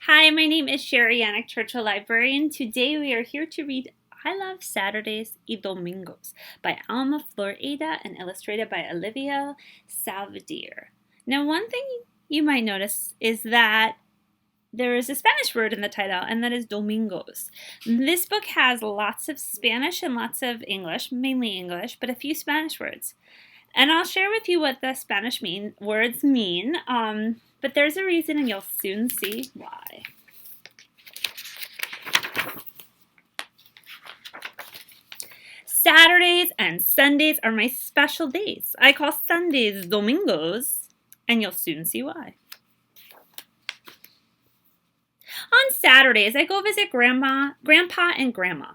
Hi, my name is Cherie Yanek, Churchill Librarian. Today we are here to read I Love Saturdays y Domingos by Alma Flor Ada and illustrated by Elivia Savadier. Now, one thing you might notice is that there is a Spanish word in the title, and that is Domingos. This book has lots of Spanish and lots of English, mainly English, but a few Spanish words. And I'll share with you what the Spanish words mean, but there's a reason and you'll soon see why. Saturdays and Sundays are my special days. I call Sundays Domingos, and you'll soon see why. On Saturdays, I go visit Grandpa and Grandma.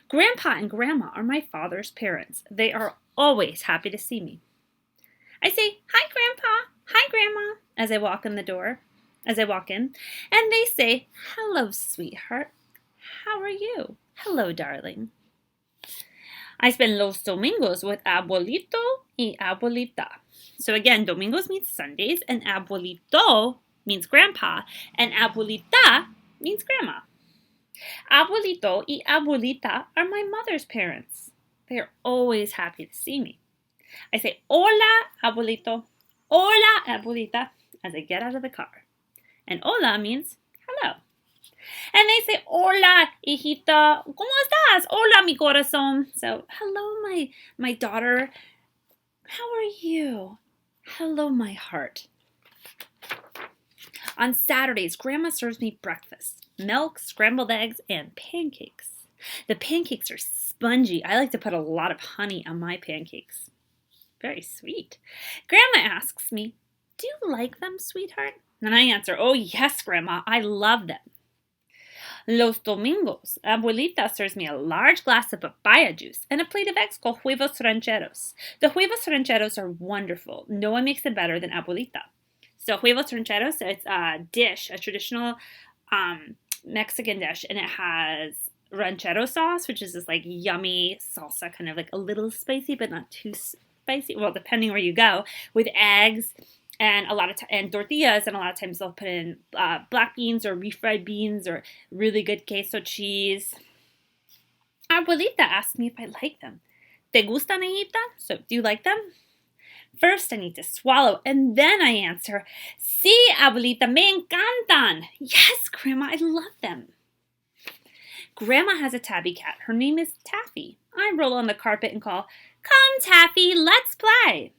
Grandpa and Grandma are my father's parents. They are always happy to see me. I say, "Hi, Grandpa. Hi, Grandma," as I walk in, and they say, "Hello, sweetheart. How are you?" "Hello, darling." I spend los domingos with abuelito y abuelita. So again, domingos means Sundays, and abuelito means grandpa, and abuelita means grandma. Abuelito y abuelita are my mother's parents. They are always happy to see me. I say, "Hola, abuelito. Hola, abuelita," as I get out of the car. And hola means hello. And they say, "Hola, hijita. ¿Cómo estás? Hola, mi corazón." So, hello, my daughter. How are you? Hello, my heart. On Saturdays, Grandma serves me breakfast. Milk, scrambled eggs, and pancakes. The pancakes are spongy. I like to put a lot of honey on my pancakes. Very sweet. Grandma asks me, "Do you like them, sweetheart?" And I answer, "Oh, yes, Grandma. I love them." Los domingos, abuelita serves me a large glass of papaya juice and a plate of eggs called huevos rancheros. The huevos rancheros are wonderful. No one makes them better than abuelita. So huevos rancheros, it's a dish, a traditional Mexican dish, and it has ranchero sauce, which is this like yummy salsa, kind of like a little spicy, but not too spicy. Well, depending where you go, with eggs and and tortillas, and a lot of times they'll put in black beans or refried beans or really good queso cheese. Abuelita asked me if I like them. ¿Te gustan, hijita? So, do you like them? First, I need to swallow, and then I answer, "Sí, abuelita, me encantan." Yes, Grandma, I love them. Grandma has a tabby cat. Her name is Taffy. I roll on the carpet and call, "Come, Taffy, let's play."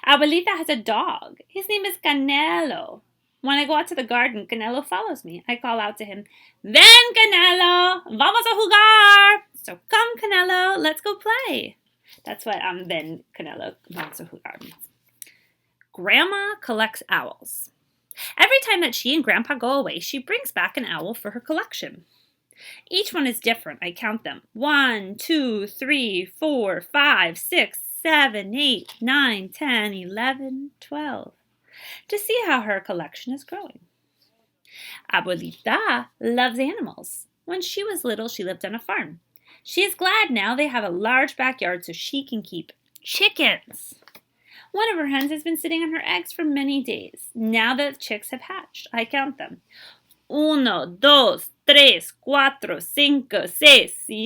Abuelita has a dog. His name is Canelo. When I go out to the garden, Canelo follows me. I call out to him, "Ven, Canelo, vamos a jugar." So come, Canelo, let's go play. That's what ven, Canelo, vamos a jugar means. Grandma collects owls. Every time that she and Grandpa go away, she brings back an owl for her collection. Each one is different. I count them. 1, 2, 3, 4, 5, 6, 7, 8, 9, 10, 11, 12, to see how her collection is growing. Abuelita loves animals. When she was little, she lived on a farm. She is glad now they have a large backyard so she can keep chickens. One of her hens has been sitting on her eggs for many days. Now the chicks have hatched. I count them. 1, 2, 3, 4, 5, 6, 7, 8,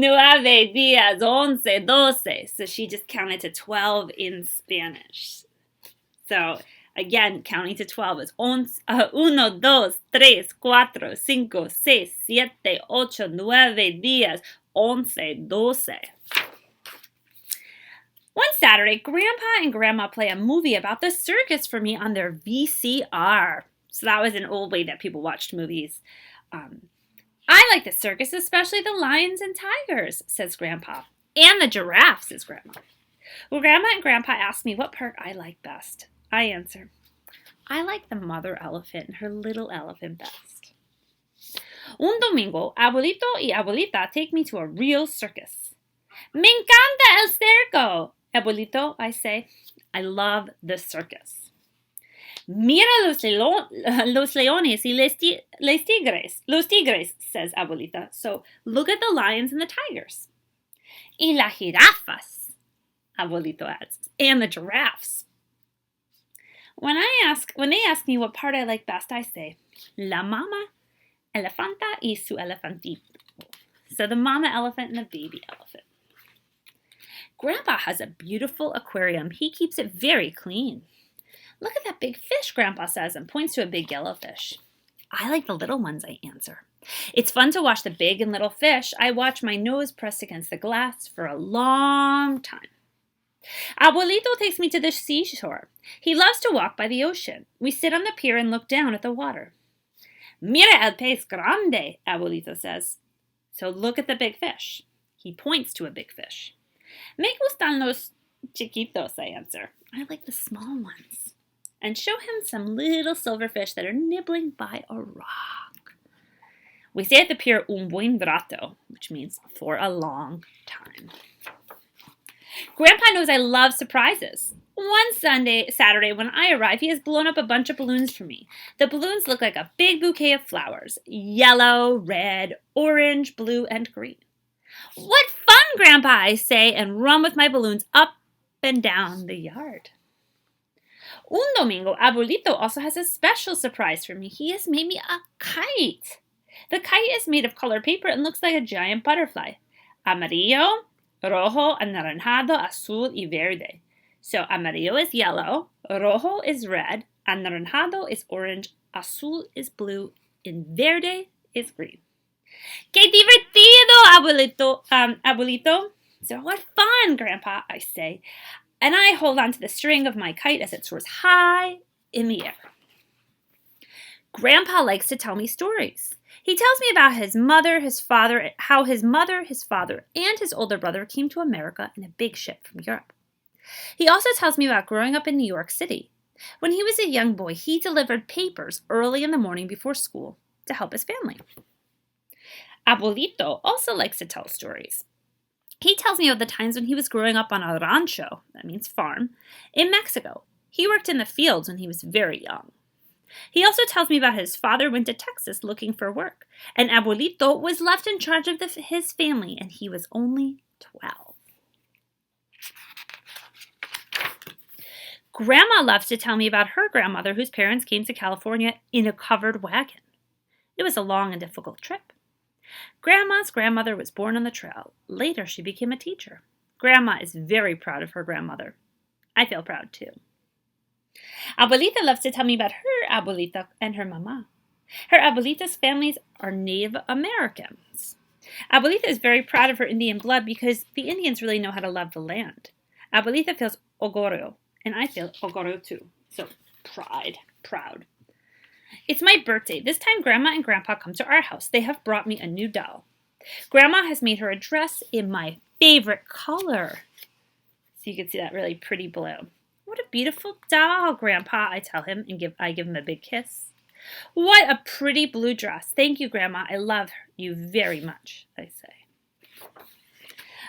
9 días, 11, 12. So she just counted to 12 in Spanish. So again, counting to 12 is 1, 2, 3, 4, 5, 6, 7, 8, 9 días, 11, 12. One Saturday, Grandpa and Grandma play a movie about the circus for me on their VCR. So that was an old way that people watched movies. "I like the circus, especially the lions and tigers," says Grandpa. "And the giraffes," says Grandma. Well, Grandma and Grandpa ask me what part I like best. I answer, "I like the mother elephant and her little elephant best." Un domingo, abuelito y abuelita take me to a real circus. "Me encanta el circo." "Abuelito," I say, "I love the circus." "Mira los leones y los tigres, says abuelita. So look at the lions and the tigers. "Y las jirafas," abuelito adds, "and the giraffes." When they ask me what part I like best, I say, La mama elefanta y su elefantito. So the mama elephant and the baby elephant. Grandpa has a beautiful aquarium. He keeps it very clean. Look at that big fish, Grandpa says, and points to a big yellow fish. I like the little ones, I answer. It's fun to watch the big and little fish. I watch my nose pressed against the glass for a long time. Abuelito takes me to the seashore. He loves to walk by the ocean. We sit on the pier and look down at the water. Mira el pez grande, Abuelito says. So look at the big fish. He points to a big fish. Me gustan los chiquitos, I answer. I like the small ones. And show him some little silverfish that are nibbling by a rock. We say at the pier un buen rato, which means for a long time. Grandpa knows I love surprises. One Saturday when I arrive, he has blown up a bunch of balloons for me. The balloons look like a big bouquet of flowers. Yellow, red, orange, blue, and green. What fun, Grandpa, I say, and run with my balloons up and down the yard. Un domingo, Abuelito also has a special surprise for me. He has made me a kite. The kite is made of colored paper and looks like a giant butterfly. Amarillo, rojo, anaranjado, azul, y verde. So amarillo is yellow, rojo is red, anaranjado is orange, azul is blue, and verde is green. ¡Qué divertido, abuelito! So what fun, Grandpa, I say. And I hold on to the string of my kite as it soars high in the air. Grandpa likes to tell me stories. He tells me about his mother, his father, how his mother, his father, and his older brother came to America in a big ship from Europe. He also tells me about growing up in New York City. When he was a young boy, he delivered papers early in the morning before school to help his family. Abuelito also likes to tell stories. He tells me of the times when he was growing up on a rancho, that means farm, in Mexico. He worked in the fields when he was very young. He also tells me about his father went to Texas looking for work, and Abuelito was left in charge of his family, and he was only 12. Grandma loves to tell me about her grandmother whose parents came to California in a covered wagon. It was a long and difficult trip. Grandma's grandmother was born on the trail. Later, she became a teacher. Grandma is very proud of her grandmother. I feel proud, too. Abuelita loves to tell me about her abuelita and her mama. Her abuelita's families are Native Americans. Abuelita is very proud of her Indian blood because the Indians really know how to love the land. Abuelita feels orgullo, and I feel orgullo, too. So, proud. It's my birthday. This time Grandma and Grandpa come to our house. They have brought me a new doll. Grandma has made her a dress in my favorite color. So you can see that really pretty blue. What a beautiful doll, Grandpa, I tell him, and I give him a big kiss. What a pretty blue dress. Thank you, Grandma. I love you very much, I say.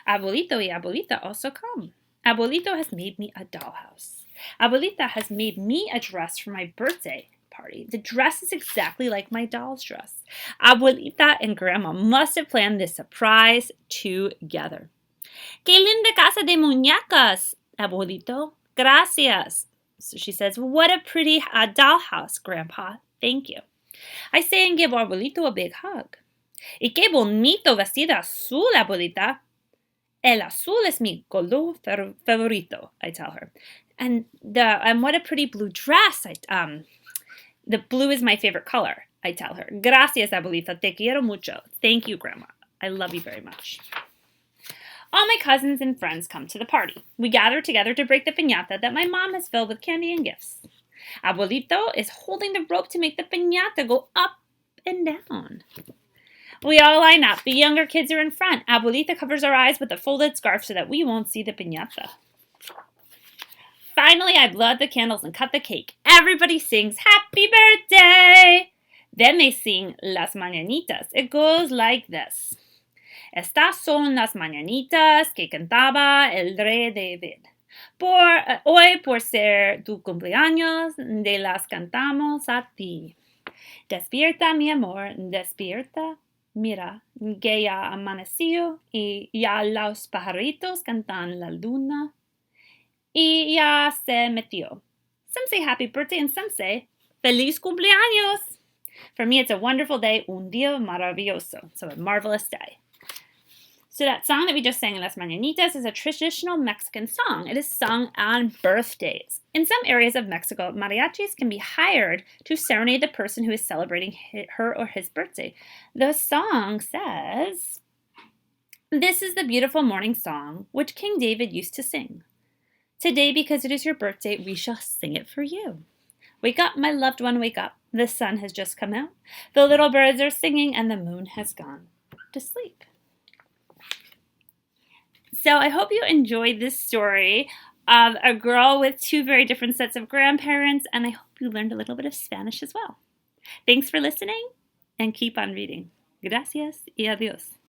Abuelito y Abuelita also come. Abuelito has made me a dollhouse. Abuelita has made me a dress for my birthday party. The dress is exactly like my doll's dress. Abuelita and Grandma must have planned this surprise together. ¡Qué linda casa de muñecas, Abuelito! Gracias. So she says, what a pretty dollhouse, Grandpa. Thank you. I say and give Abuelito a big hug. Y qué bonito vestido azul, Abuelita. El azul es mi color favorito, I tell her. And what a pretty blue dress. The blue is my favorite color, I tell her. Gracias, Abuelita. Te quiero mucho. Thank you, Grandma. I love you very much. All my cousins and friends come to the party. We gather together to break the piñata that my mom has filled with candy and gifts. Abuelito is holding the rope to make the piñata go up and down. We all line up. The younger kids are in front. Abuelita covers our eyes with a folded scarf so that we won't see the piñata. Finally, I blow out the candles and cut the cake. Everybody sings Happy Birthday! Then they sing Las Mañanitas. It goes like this. Estas son las mañanitas que cantaba el rey David. Hoy por ser tu cumpleaños, de las cantamos a ti. Despierta, mi amor, despierta. Mira, que ya amaneció y ya los pajaritos cantan la luna. Y ya se metió. Some say happy birthday and some say feliz cumpleaños. For me, it's a wonderful day, un día maravilloso, so a marvelous day. So that song that we just sang in Las Mañanitas is a traditional Mexican song. It is sung on birthdays. In some areas of Mexico, mariachis can be hired to serenade the person who is celebrating her or his birthday. The song says, "This is the beautiful morning song which King David used to sing. Today, because it is your birthday, we shall sing it for you. Wake up, my loved one, wake up. The sun has just come out. The little birds are singing and the moon has gone to sleep." So I hope you enjoyed this story of a girl with two very different sets of grandparents, and I hope you learned a little bit of Spanish as well. Thanks for listening, and keep on reading. Gracias y adiós.